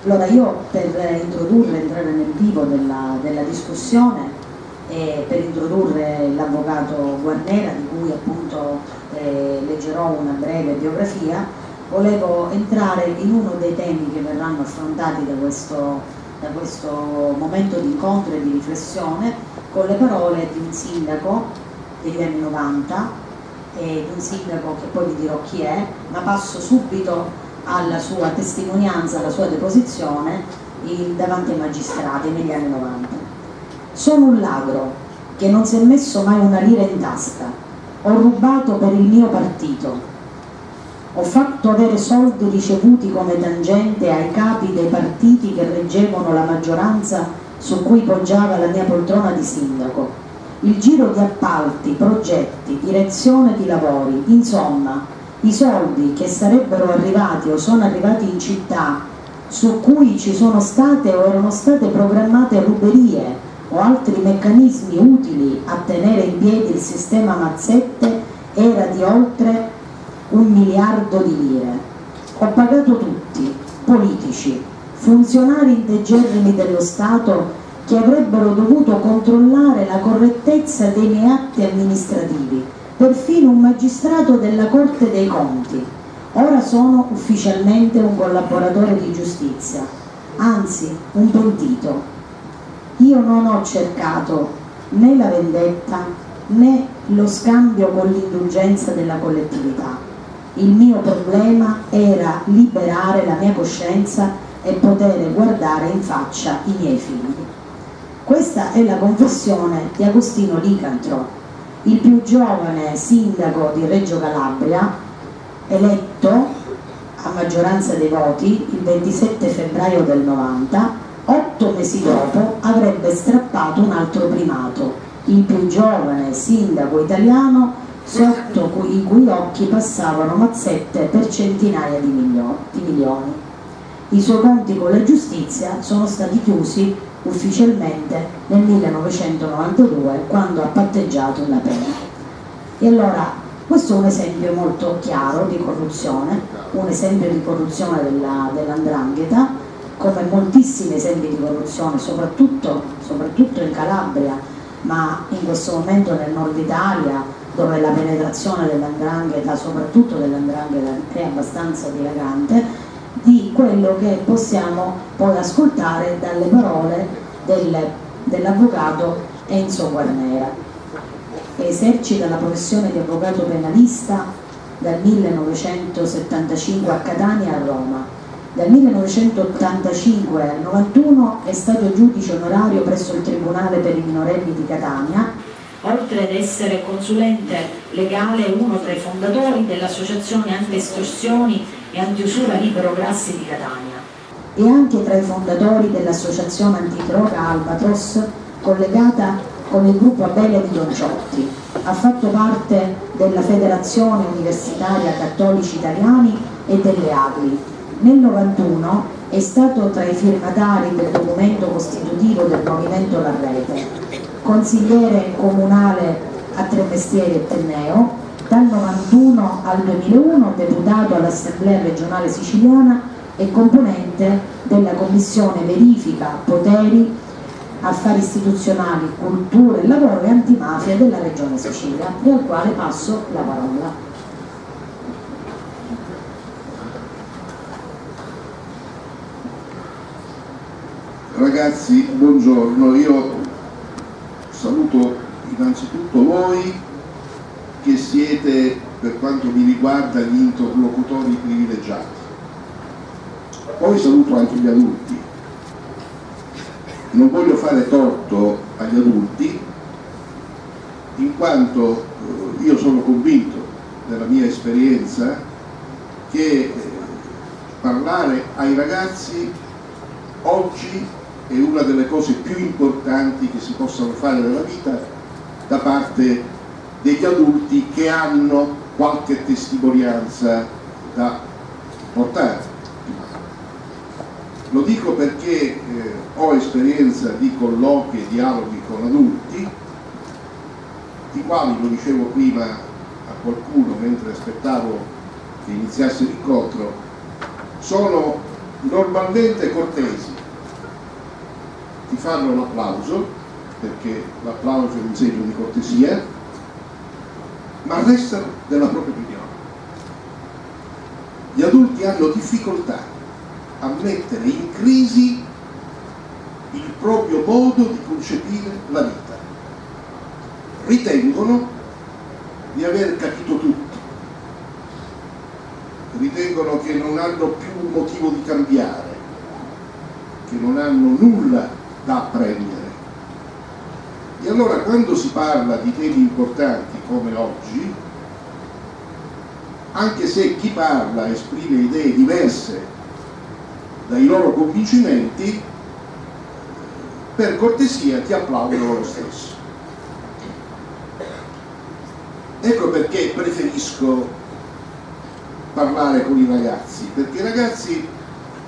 Allora io per introdurre, entrare nel vivo della discussione e per introdurre l'avvocato Guarnera, di cui appunto leggerò una breve biografia, volevo entrare in uno dei temi che verranno affrontati da questo momento di incontro e di riflessione con le parole di un sindaco degli anni 90, di un sindaco che poi vi dirò chi è, ma passo subito alla sua testimonianza, alla sua deposizione davanti ai magistrati negli anni 90. Sono un ladro che non si è messo mai una lira in tasca, ho rubato per il mio partito, ho fatto avere soldi ricevuti come tangente ai capi dei partiti che reggevano la maggioranza su cui poggiava la mia poltrona di sindaco, il giro di appalti, progetti, direzione di lavori, insomma i soldi che sarebbero arrivati o sono arrivati in città su cui ci sono state o erano state programmate ruberie o altri meccanismi utili a tenere in piedi il sistema mazzette era di oltre 1 miliardo di lire. Ho pagato tutti, politici, funzionari integerrimi dello Stato che avrebbero dovuto controllare la correttezza dei miei atti amministrativi, perfino un magistrato della Corte dei Conti. Ora sono ufficialmente un collaboratore di giustizia, anzi un pentito. Io non ho cercato né la vendetta né lo scambio con l'indulgenza della collettività. Il mio problema era liberare la mia coscienza e poter guardare in faccia i miei figli. Questa è la confessione di Agostino Licantro, il più giovane sindaco di Reggio Calabria, eletto a maggioranza dei voti il 27 febbraio del 90. 8 mesi dopo avrebbe strappato un altro primato, il più giovane sindaco italiano sotto i cui occhi passavano mazzette per centinaia di milioni. I suoi conti con la giustizia sono stati chiusi ufficialmente nel 1992, quando ha patteggiato la pena. E allora questo è un esempio molto chiaro di corruzione, un esempio di corruzione dell''ndrangheta, come moltissimi esempi di corruzione, soprattutto in Calabria, ma in questo momento nel nord Italia, dove la penetrazione dell''ndrangheta, soprattutto dell''ndrangheta, è abbastanza dilagante, di quello che possiamo poi ascoltare dalle parole dell'avvocato Enzo Guarnera, che esercita la professione di avvocato penalista dal 1975 a Catania e a Roma. Dal 1985 al 91 è stato giudice onorario presso il Tribunale per i minorenni di Catania, oltre ad essere consulente legale e uno tra i fondatori dell'associazione anti-estorsioni e anti-usura Libero Grassi di Catania e anche tra i fondatori dell'associazione antidroga Albatros, collegata con il gruppo Abelia di Don Ciotti. Ha fatto parte della Federazione Universitaria Cattolici Italiani e delle AGLI. Nel 91 è stato tra i firmatari del documento costitutivo del Movimento La Rete, consigliere comunale a Tremestieri e Tenneo, dal 91 al 2001 deputato all'Assemblea regionale siciliana e componente della Commissione Verifica, Poteri, Affari Istituzionali, Cultura e Lavoro e Antimafia della Regione Sicilia, e al quale passo la parola. Ragazzi, buongiorno. Io saluto innanzitutto voi che siete, per quanto mi riguarda, gli interlocutori privilegiati. Poi saluto anche gli adulti. Non voglio fare torto agli adulti, in quanto io sono convinto della mia esperienza che parlare ai ragazzi oggi è una delle cose più importanti che si possano fare nella vita da parte degli adulti che hanno qualche testimonianza da portare. Lo dico perché ho esperienza di colloqui e dialoghi con adulti, i quali, lo dicevo prima a qualcuno mentre aspettavo che iniziasse l'incontro, sono normalmente cortesi, ti fanno l'applauso, perché l'applauso è un segno di cortesia, ma restano della propria opinione. Gli adulti hanno difficoltà a mettere in crisi il proprio modo di concepire la vita. Ritengono di aver capito tutto, ritengono che non hanno più motivo di cambiare, che non hanno nulla da apprendere. E allora quando si parla di temi importanti come oggi, anche se chi parla esprime idee diverse dai loro convincimenti, per cortesia ti applaudono lo stesso. Ecco perché preferisco parlare con i ragazzi, perché i ragazzi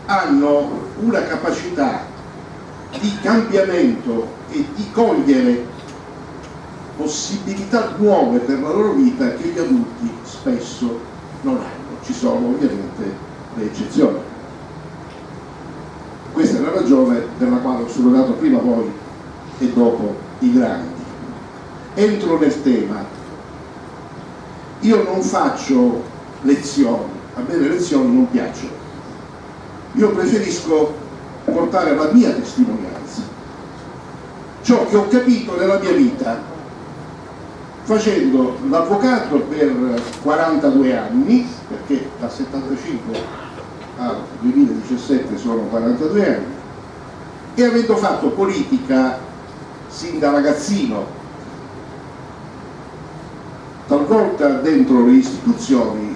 hanno una capacità di cambiamento e di cogliere possibilità nuove per la loro vita che gli adulti spesso non hanno. Ci sono ovviamente le eccezioni. Questa è la ragione per la quale ho sollevato prima voi e dopo i grandi. Entro nel tema. Io non faccio lezioni, a me le lezioni non piacciono. Io preferisco portare la mia testimonianza, ciò che ho capito nella mia vita facendo l'avvocato per 42 anni, perché da 75 al 2017 sono 42 anni, e avendo fatto politica sin da ragazzino, talvolta dentro le istituzioni,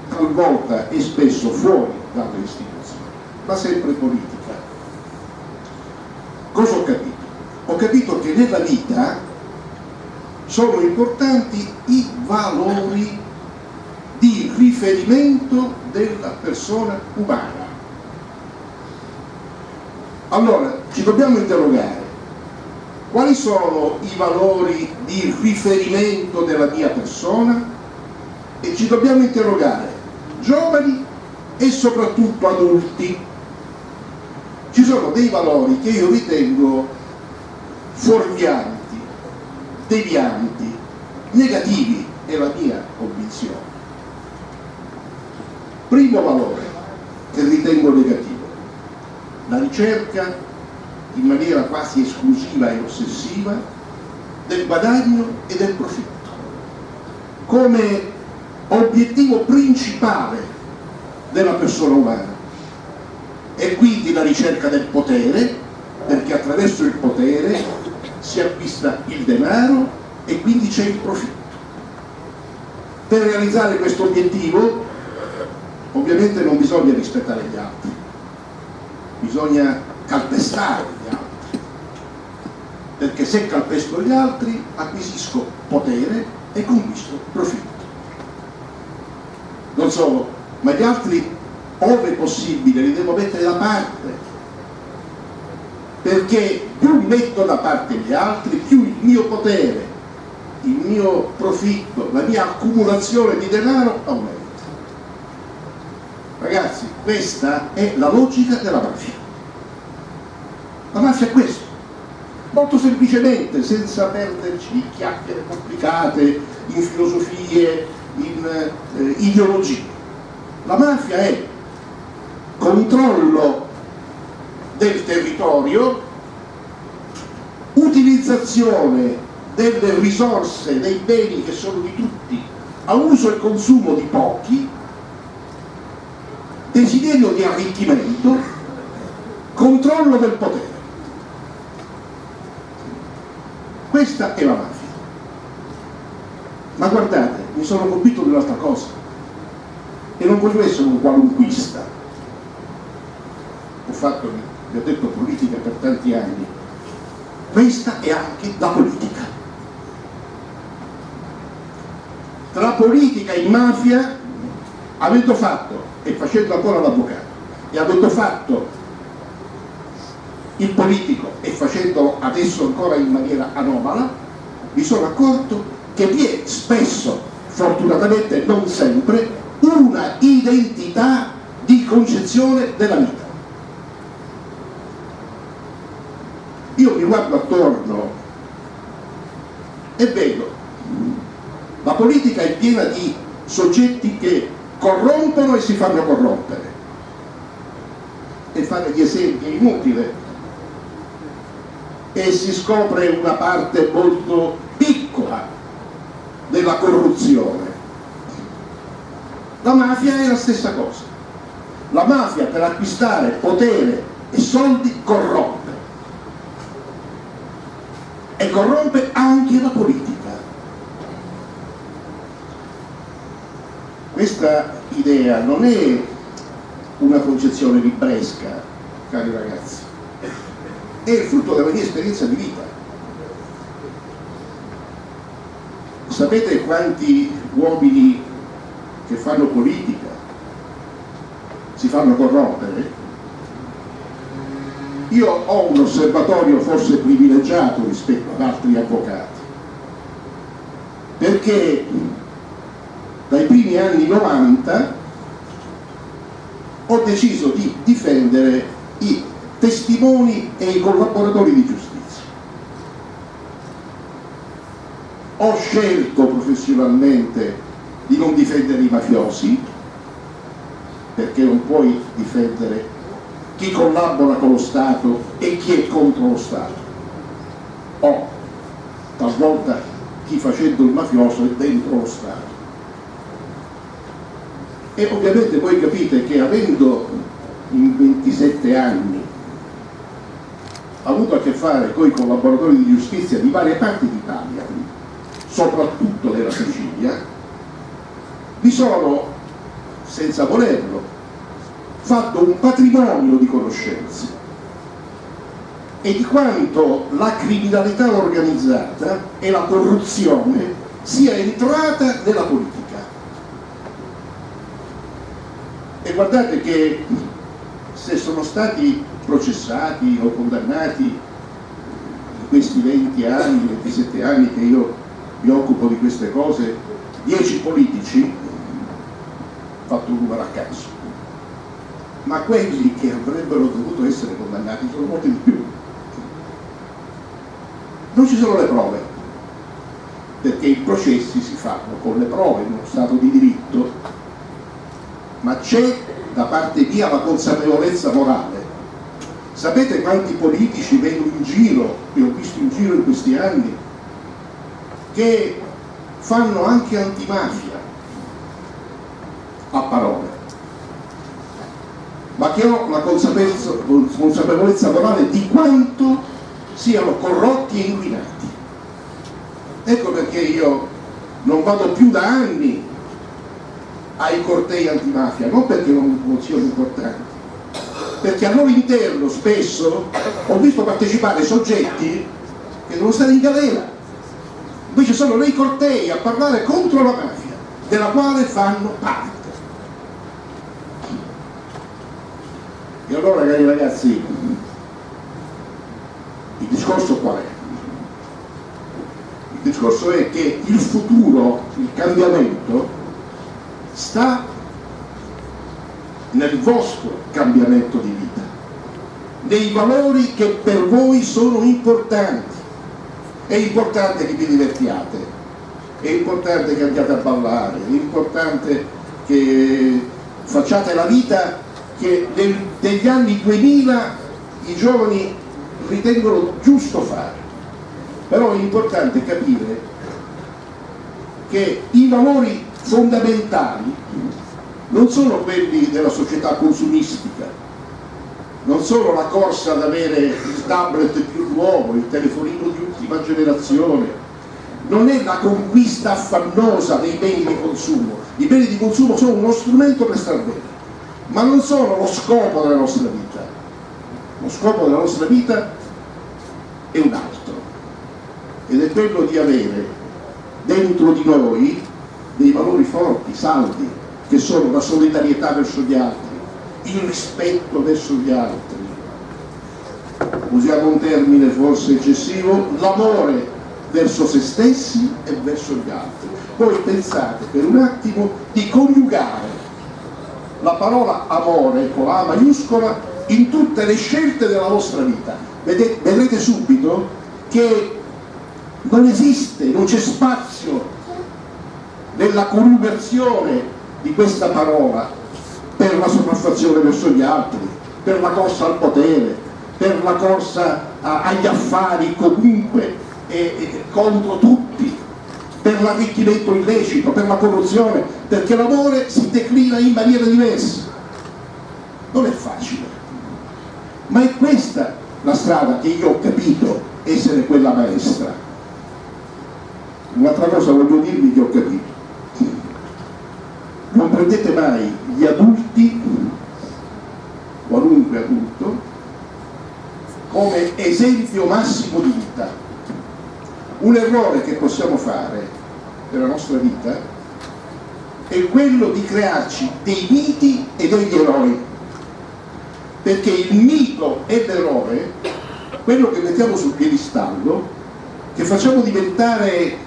talvolta e spesso fuori dalle istituzioni, ma sempre politica. Cosa ho capito? Ho capito che nella vita sono importanti i valori di riferimento della persona umana. Allora, ci dobbiamo interrogare: quali sono i valori di riferimento della mia persona? E ci dobbiamo interrogare, giovani e soprattutto adulti. Ci sono dei valori che io ritengo fuorvianti, devianti, negativi, è la mia convinzione. Primo valore che ritengo negativo: la ricerca in maniera quasi esclusiva e ossessiva del guadagno e del profitto come obiettivo principale della persona umana, e quindi la ricerca del potere, perché attraverso il potere si acquista il denaro e quindi c'è il profitto. Per realizzare questo obiettivo ovviamente non bisogna rispettare gli altri, bisogna calpestare gli altri, perché se calpesto gli altri acquisisco potere e conquisto profitto. Non solo, ma gli altri, ove possibile, li devo mettere da parte, perché più metto da parte gli altri, più il mio potere, il mio profitto, la mia accumulazione di denaro aumenta. Ragazzi, questa è la logica della mafia. La mafia è questo, molto semplicemente, senza perderci in chiacchiere complicate, in filosofie, in ideologie. La mafia è controllo del territorio, utilizzazione delle risorse, dei beni che sono di tutti, a uso e consumo di pochi, desiderio di arricchimento, controllo del potere. Questa è la mafia. Ma guardate, mi sono convinto di un'altra cosa, e non voglio essere un qualunquista. Vi ho detto politica per tanti anni. Questa è anche la politica. Tra politica e mafia, avendo fatto, e facendo ancora l'avvocato, e avendo fatto il politico e facendolo adesso ancora in maniera anomala, mi sono accorto che vi è spesso, fortunatamente non sempre, una identità di concezione della vita. Io mi guardo attorno e vedo la politica è piena di soggetti che corrompono e si fanno corrompere, e fare gli esempi è inutile, e si scopre una parte molto piccola della corruzione. La mafia è la stessa cosa. La mafia, per acquistare potere e soldi, corrompe, e corrompe anche la politica. Questa idea non è una concezione libresca, cari ragazzi, è il frutto della mia esperienza di vita. Sapete quanti uomini che fanno politica si fanno corrompere? Io ho un osservatorio forse privilegiato rispetto ad altri avvocati, perché dai primi anni 90 ho deciso di difendere i testimoni e i collaboratori di giustizia. Ho scelto professionalmente di non difendere i mafiosi, perché non puoi difendere chi collabora con lo Stato e chi è contro lo Stato, o talvolta chi facendo il mafioso è dentro lo Stato. E ovviamente voi capite che, avendo in 27 anni avuto a che fare con i collaboratori di giustizia di varie parti d'Italia, soprattutto della Sicilia, mi sono, senza volerlo, fatto un patrimonio di conoscenze e di quanto la criminalità organizzata e la corruzione sia entrata nella politica. E guardate che se sono stati processati o condannati in questi 20 anni, 27 anni che io mi occupo di queste cose, 10 politici, ho fatto un numero a caso, ma quelli che avrebbero dovuto essere condannati sono molti di più. Non ci sono le prove, perché i processi si fanno con le prove in uno Stato di diritto, ma c'è da parte mia la consapevolezza morale. Sapete quanti politici vedo in giro, che ho visto in giro in questi anni, che fanno anche antimafia a parole, ma che ho la consapevolezza morale di quanto siano corrotti e inquinati. Ecco perché io non vado più da anni ai cortei antimafia, non perché non siano importanti, perché al loro interno spesso ho visto partecipare soggetti che devono stare in galera, invece sono nei cortei a parlare contro la mafia, della quale fanno parte. E allora, cari ragazzi, il discorso qual è? Il discorso è che il futuro, il cambiamento, sta nel vostro cambiamento di vita, nei valori che per voi sono importanti. È importante che vi divertiate, è importante che andiate a ballare, è importante che facciate la vita che negli anni 2000 i giovani ritengono giusto fare, però è importante capire che i valori fondamentali non sono quelli della società consumistica, non sono la corsa ad avere il tablet più nuovo, il telefonino di ultima generazione, non è la conquista affannosa dei beni di consumo. I beni di consumo sono uno strumento per star bene, ma non sono lo scopo della nostra vita. Lo scopo della nostra vita è un altro, ed è quello di avere dentro di noi dei valori forti, saldi, che sono la solidarietà verso gli altri, il rispetto verso gli altri, usiamo un termine forse eccessivo, l'amore verso se stessi e verso gli altri. Poi pensate per un attimo di coniugare la parola amore con la A maiuscola in tutte le scelte della vostra vita. Vedrete subito che non esiste, non c'è spazio nella coniugazione di questa parola per la sopraffazione verso gli altri, per la corsa al potere, per la corsa agli affari comunque contro tutti, per l'arricchimento illecito, per la corruzione, perché l'amore si declina in maniera diversa. Non è facile, ma è questa la strada che io ho capito essere quella maestra. Un'altra cosa voglio dirvi che ho capito: non prendete mai gli adulti, qualunque adulto, come esempio massimo di vita. Un errore che possiamo fare nella nostra vita è quello di crearci dei miti e degli eroi, perché il mito e l'eroe, quello che mettiamo sul piedistallo, che facciamo diventare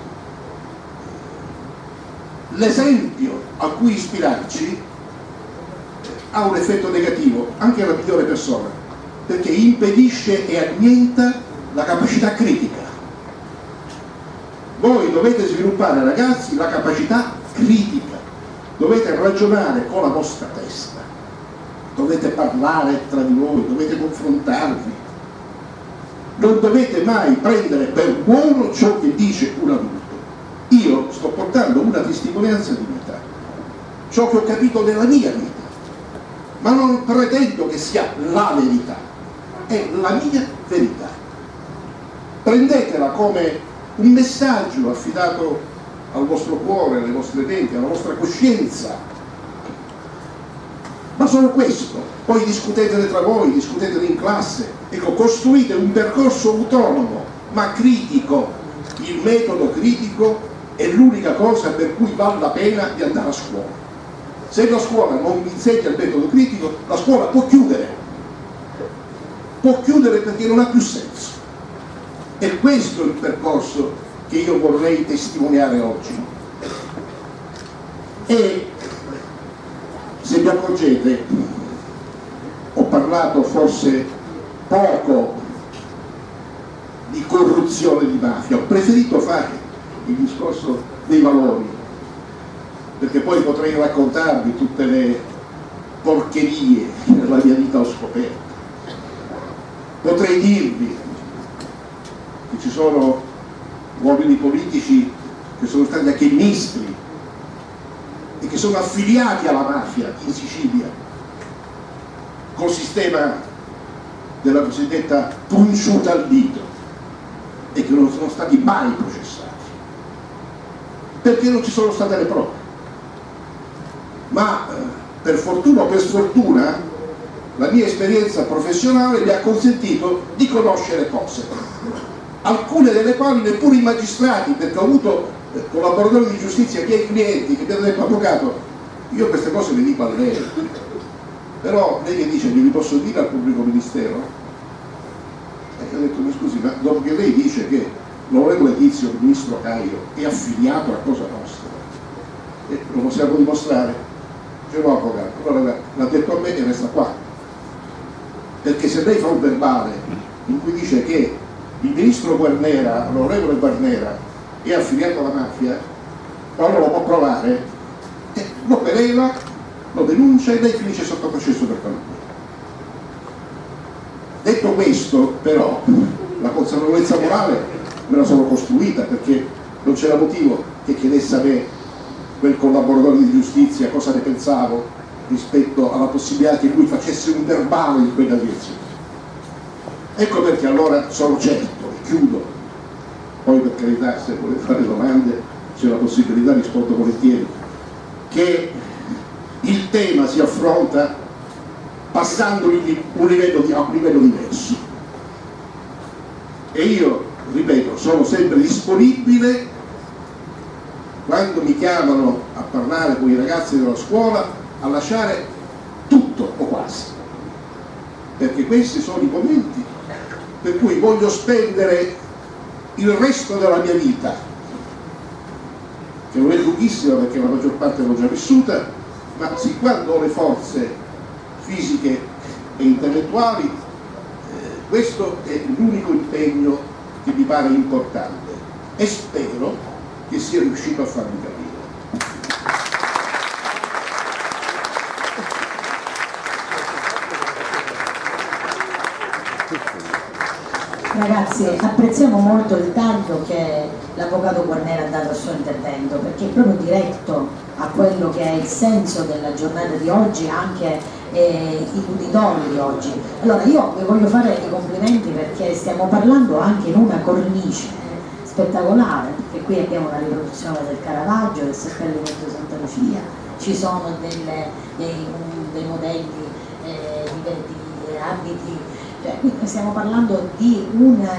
l'esempio a cui ispirarci, ha un effetto negativo anche alla migliore persona, perché impedisce e annienta la capacità critica. Voi dovete sviluppare, ragazzi, la capacità critica, dovete ragionare con la vostra testa, dovete parlare tra di voi, dovete confrontarvi, non dovete mai prendere per buono ciò che dice un adulto. Io sto portando una testimonianza di vita, ciò che ho capito nella mia vita, ma non pretendo che sia la verità, è la mia verità. Prendetela come un messaggio affidato al vostro cuore, alle vostre menti, alla vostra coscienza, ma solo questo. Poi discutetene tra voi, discutetene in classe, ecco, costruite un percorso autonomo ma critico. Il metodo critico è l'unica cosa per cui vale la pena di andare a scuola. Se la scuola non vi insegna il metodo critico, la scuola può chiudere perché non ha più senso. E questo è il percorso che io vorrei testimoniare oggi. E se vi accorgete, ho parlato forse poco di corruzione, di mafia, ho preferito fare il discorso dei valori, perché poi potrei raccontarvi tutte le porcherie che nella mia vita ho scoperto. Potrei dirvi che ci sono uomini politici che sono stati anche ministri e che sono affiliati alla mafia in Sicilia col sistema della cosiddetta punciuta al dito e che non sono stati mai processati perché non ci sono state le prove. Ma per fortuna o per sfortuna la mia esperienza professionale mi ha consentito di conoscere cose, alcune delle quali neppure i magistrati, perché ho avuto collaboratori di giustizia, miei clienti che mi hanno detto: avvocato, io queste cose le dico a lei, però lei che dice glieli posso dire al pubblico ministero? E io ho detto: mi scusi, ma dopo che lei dice che l'onorevole Tizio, il ministro Caio, è affiliato a Cosa Nostra, lo possiamo dimostrare? Dice: no, avvocato, allora l'ha detto a me e resta qua, perché se lei fa un verbale in cui dice che il ministro Guarnera, l'onorevole Guarnera, è affiliato alla mafia, allora lo può provare, lo querela, lo denuncia e lei finisce sotto processo per calunnia. Detto questo, però, la consapevolezza morale me la sono costruita, perché non c'era motivo che chiedesse a me, quel collaboratore di giustizia, cosa ne pensavo rispetto alla possibilità che lui facesse un verbale in quella direzione. Ecco perché allora sono certo, e chiudo, poi per carità se volete fare domande c'è la possibilità, rispondo volentieri, che il tema si affronta passando un livello diverso. E io, ripeto, sono sempre disponibile quando mi chiamano a parlare con i ragazzi della scuola a lasciare tutto o quasi, perché questi sono i momenti per cui voglio spendere il resto della mia vita, che non è lunghissima perché la maggior parte l'ho già vissuta, ma sin quando ho le forze fisiche e intellettuali, questo è l'unico impegno che mi pare importante e spero che sia riuscito a farmi capire. Ragazzi, apprezziamo molto il taglio che l'avvocato Guarnera ha dato al suo intervento, perché è proprio diretto a quello che è il senso della giornata di oggi, anche l'uditorio di oggi. Allora io vi voglio fare i complimenti perché stiamo parlando anche in una cornice spettacolare, perché qui abbiamo una riproduzione del Caravaggio, del seppellimento di Santa Lucia, ci sono dei modelli di abiti. Quindi stiamo parlando di una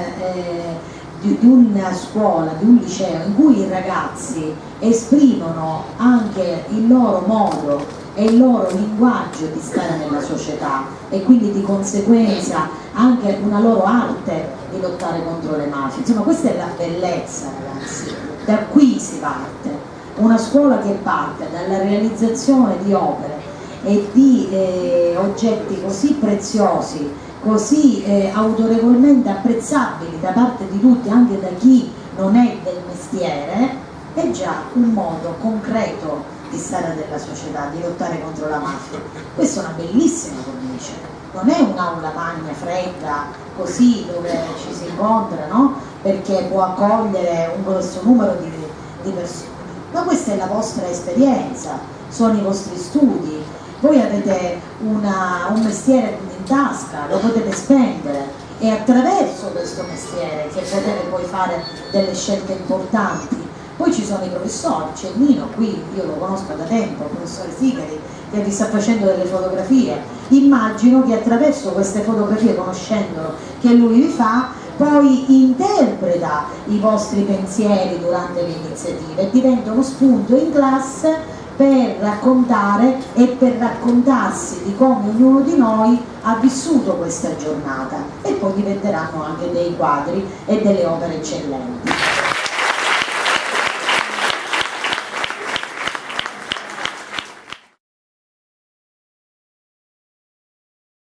scuola, di un liceo in cui i ragazzi esprimono anche il loro modo e il loro linguaggio di stare nella società e quindi di conseguenza anche una loro arte di lottare contro le mafie. Insomma, questa è la bellezza, ragazzi, da qui si parte. Una scuola che parte dalla realizzazione di opere e di oggetti così preziosi, così autorevolmente apprezzabili da parte di tutti, anche da chi non è del mestiere, è già un modo concreto di stare nella società, di lottare contro la mafia. Questa è una bellissima cornice, non è un'aula magna, fredda, così dove ci si incontra, no? Perché può accogliere un grosso numero di persone, ma questa è la vostra esperienza, sono i vostri studi. Voi avete un mestiere in tasca, lo potete spendere, e attraverso questo mestiere che potete poi fare delle scelte importanti. Poi ci sono i professori, c'è Nino qui, io lo conosco da tempo, il professore Sigari, che vi sta facendo delle fotografie. Immagino che attraverso queste fotografie, conoscendolo, che lui vi fa, poi interpreta i vostri pensieri durante le iniziative e diventa uno spunto in classe per raccontare e per raccontarsi di come ognuno di noi ha vissuto questa giornata, e poi diventeranno anche dei quadri e delle opere eccellenti.